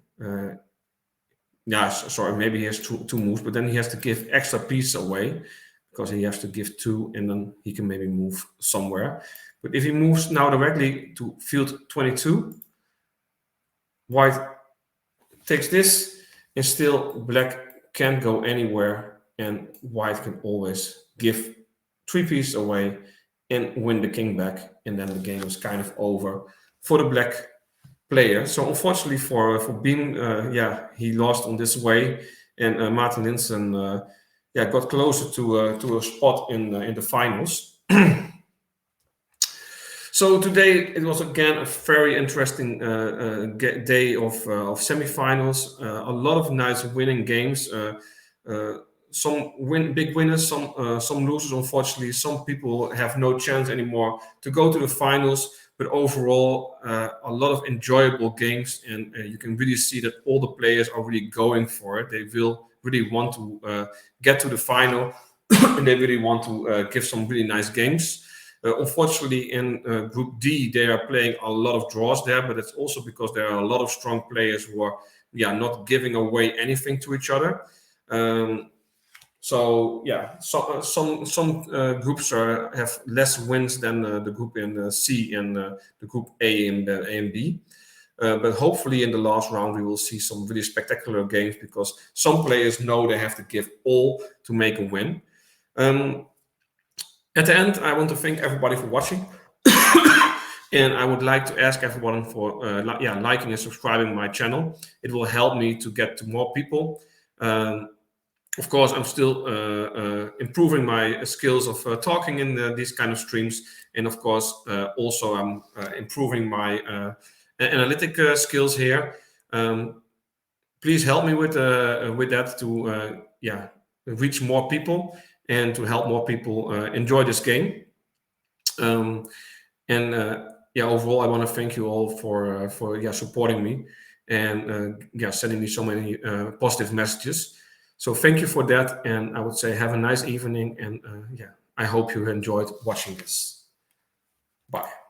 Maybe he has two moves, but then he has to give extra pieces away, because he has to give 2, and then he can maybe move somewhere. But if he moves now directly to field 22, white takes this, and still black can't go anywhere, and white can always give 3 pieces away and win the king back, and then the game is kind of over for the black player. So unfortunately for Beam, he lost on this way, and Martin Linssen got closer to a spot in the finals. So today it was again a very interesting day of semifinals. A lot of nice winning games. Some big winners, some losers. Unfortunately, some people have no chance anymore to go to the finals. But overall, a lot of enjoyable games, and you can really see that all the players are really going for it. They will really want to get to the final, and they really want to give some really nice games. Unfortunately, in Group D, they are playing a lot of draws there, but it's also because there are a lot of strong players who are not giving away anything to each other. Some groups have less wins than the group in C and the group A and B. But hopefully in the last round we will see some really spectacular games, because some players know they have to give all to make a win. At the end, I want to thank everybody for watching. And I would like to ask everyone for liking and subscribing my channel. It will help me to get to more people. Of course, I'm still improving my skills of talking in these kind of streams. And of course, also I'm improving my analytic skills here. Please help me with that to reach more people and to help more people enjoy this game. Overall, I want to thank you all for supporting me and sending me so many positive messages. So thank you for that, and I would say have a nice evening, and I hope you enjoyed watching this. Bye.